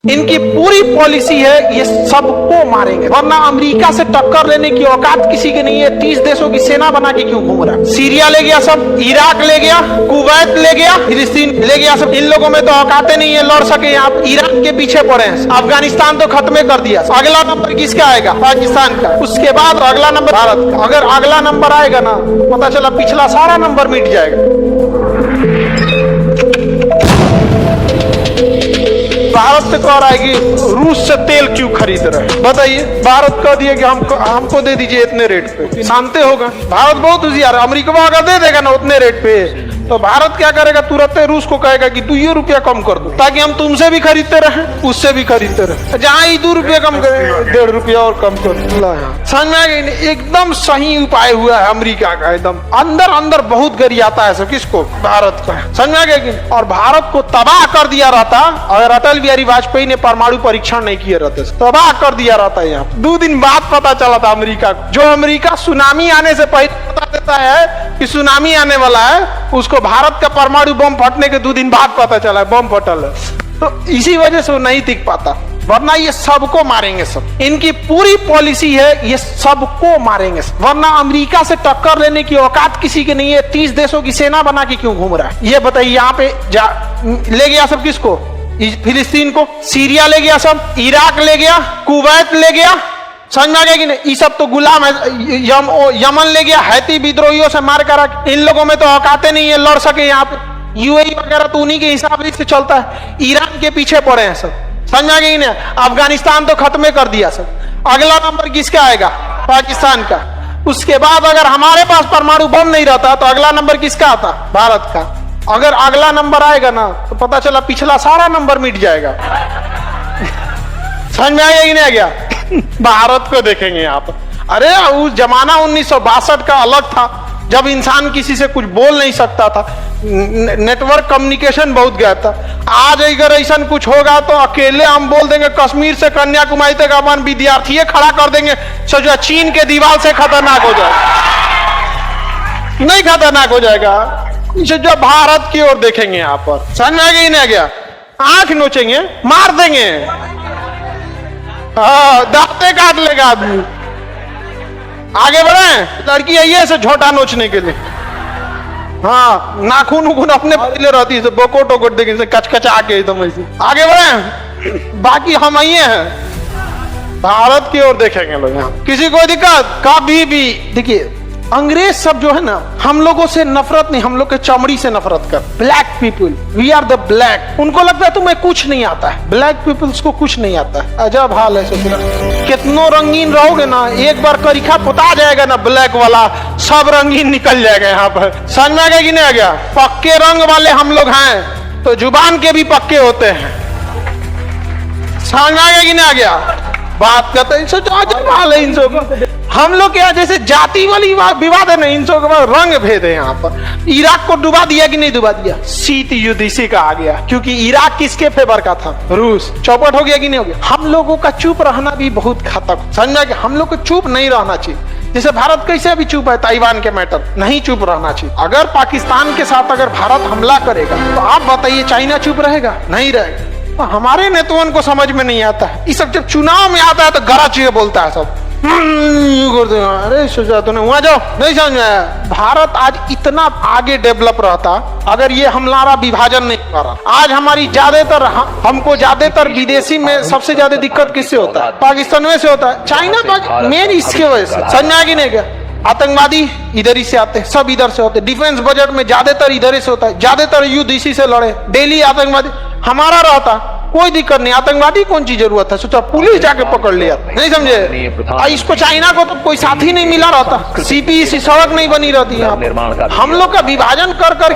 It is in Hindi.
इनकी पूरी पॉलिसी है ये सबको मारेंगे, वरना अमेरिका से टक्कर लेने की औकात किसी की नहीं है। 30 देशों की सेना बना के क्यों घूम रहा है? सीरिया ले गया सब, इराक ले गया, कुवैत ले गया, फिलिस्तीन ले गया सब। इन लोगों में तो औकातें नहीं है लड़ सके। आप ईरान के पीछे पड़े हैं। अफगानिस्तान तो खत्म कर दिया। अगला नंबर किसका आएगा? पाकिस्तान का। उसके बाद अगला नंबर भारत का। अगर अगला नंबर आएगा ना, पता चला पिछला सारा नंबर मिट जाएगा। भारत से कह रहा है कि रूस से तेल क्यों खरीद रहे हैं? बताइए। भारत कह दिए कि हमको दे दीजिए इतने रेट पे, शांति होगा। भारत बहुत होशियार है। अमेरिका अगर दे देगा ना उतने रेट पे, तो भारत क्या करेगा? तुरंत रूस को कहेगा कि 2 रुपया कम कर दो, ताकि हम तुमसे भी खरीदते रहे, उससे भी खरीदते रहे। जहाँ ही 2 रुपया कम करे, 1.5 रुपया और कम कर। समझ में आ गई? एकदम सही उपाय हुआ है अमेरिका का। एकदम अंदर अंदर बहुत गरियाता है। किसको? भारत का। समझ में आ गया? और भारत को तबाह कर दिया रहता अगर अटल बिहारी वाजपेयी ने परमाणु परीक्षण नहीं किए रहते। तबाह कर दिया रहता। यहाँ 2 दिन बाद पता चला था अमेरिका को। जो अमेरिका सुनामी आने से पहले बता देता है कि सुनामी आने वाला है, उसको भारत का परमाणु बम फटने के 2 दिन बाद पता चला बम फटल है। तो इसी वजह से वो नहीं टिक पाता, वरना ये सबको मारेंगे सब। इनकी पूरी पॉलिसी है ये सबको मारेंगे सब, वरना अमेरिका से टक्कर लेने की औकात किसी की नहीं है। 30 देशों की सेना बना के क्यों घूम रहा है? ये बताइए। यहाँ पे ले गया सब किसको? फिलिस्तीन को। सीरिया ले गया सब, इराक ले गया, कुवैत ले गया। समझ में आ गया कि नहीं? ये सब तो गुलाम है। यमन ले गया, हैती विद्रोहियों से मार कर। इन लोगों में तो औकातें नहीं है लड़ सके। यहाँ पे यूएई वगैरह तो उन्हीं के हिसाब से चलता है। ईरान के पीछे पड़े हैं सब। समझ में आ गई ना? अफगानिस्तान तो खत्म कर दिया सब। अगला नंबर किसका आएगा? पाकिस्तान का। उसके बाद अगर हमारे पास परमाणु बम नहीं रहता तो अगला नंबर किसका आता? भारत का। अगर अगला नंबर आएगा ना, तो पता चला पिछला सारा नंबर मिट जाएगा। समझ में आ गया कि नहीं आ गया? भारत को देखेंगे यहाँ पर। अरे उस जमाना 1962 का अलग था, जब इंसान किसी से कुछ बोल नहीं सकता था, नेटवर्क कम्युनिकेशन बहुत गया था। आज अगर ऐसा कुछ होगा तो अकेले हम बोल देंगे कश्मीर से कन्याकुमारी तक अपन विद्यार्थी खड़ा कर देंगे। सोचो चीन के दीवार से खतरनाक हो जाएगा। नहीं खतरनाक हो जाएगा? जो भारत की ओर देखेंगे यहाँ पर। समझ में आ गया नहीं आ गया? आंख नोचेंगे, मार देंगे। हाँ, दांते काट लेगा आदमी। आगे बढ़े। लड़की आई है झोटा नोचने के लिए। हाँ, नाखून उखून अपने पहले रहती है, बोको टोको देखे कचकचा के एकदम ऐसे। आगे बढ़े। बाकी हम आइए हैं भारत की ओर देखेंगे लोग। यहाँ किसी को दिक्कत कभी भी? देखिए, अंग्रेज सब जो है ना, हम लोगों से नफरत नहीं, हम लोग के चमड़ी से नफरत कर। Black people, we are the black. उनको लगता है तुम्हें कुछ नहीं आता है। ब्लैक पीपल्स को कुछ नहीं आता है। अजब हाल है। सोचना कितनों रंगीन रहोगे ना, एक बार करिखा पुता जाएगा ना ब्लैक वाला, सब रंगीन निकल जाएगा यहाँ पर। समझ में आ गया कि नहीं आ गया? पक्के रंग वाले हम लोग हैं, तो जुबान के भी पक्के होते हैं। समझ में आ गया कि नहीं आ गया? बात करते हैं हाल है इन सब। हम लोग क्या जैसे जाति वाली विवाद है ना, इन सब के रंग भेद है यहाँ पर। इराक को डुबा दिया कि नहीं डुबा दिया? शीत युद्ध इसी का आ गया, क्योंकि इराक किसके फेवर का था? रूस। चौपट हो गया कि नहीं हो गया? हम लोगों का चुप रहना भी बहुत घातक। समझना कि हम लोग को चुप नहीं रहना चाहिए। जैसे भारत कैसे अभी चुप है ताइवान के मैटर, नहीं चुप रहना चाहिए। अगर पाकिस्तान के साथ अगर भारत हमला करेगा तो आप बताइए चाइना चुप रहेगा? नहीं रहेगा। तो हमारे नेताओं को समझ में नहीं आता है। ये सब जब चुनाव में आता है तो गलत चीजें बोलता है सब। अरे सोचा तूने वहां जाओ, नहीं समझ में आया? भारत आज इतना आगे डेवलप रहता अगर ये हमारा विभाजन नहीं कर रहा। आज हमारी ज्यादातर हमको ज्यादातर विदेशी में सबसे ज्यादा दिक्कत किससे होता है? पाकिस्तान में से होता है। चाइना मेन इसके वजह से। समझ आ गई नहीं क्या? आतंकवादी इधर ही से आते हैं, सब इधर से होते हैं। डिफेंस बजट में ज्यादातर इधर से होता है। ज्यादातर युद्ध इसी से लड़े। डेली आतंकवादी हमारा रहता, कोई दिक्कत नहीं। आतंकवादी कौन सी जरूरत है? सोचा पुलिस जाके पकड़ लिया। नहीं समझे? इसको चाइना को तो कोई साथी नहीं मिला रहता। सीपीसी सड़क नहीं बनी रहती है। हम लोग का विभाजन कर कर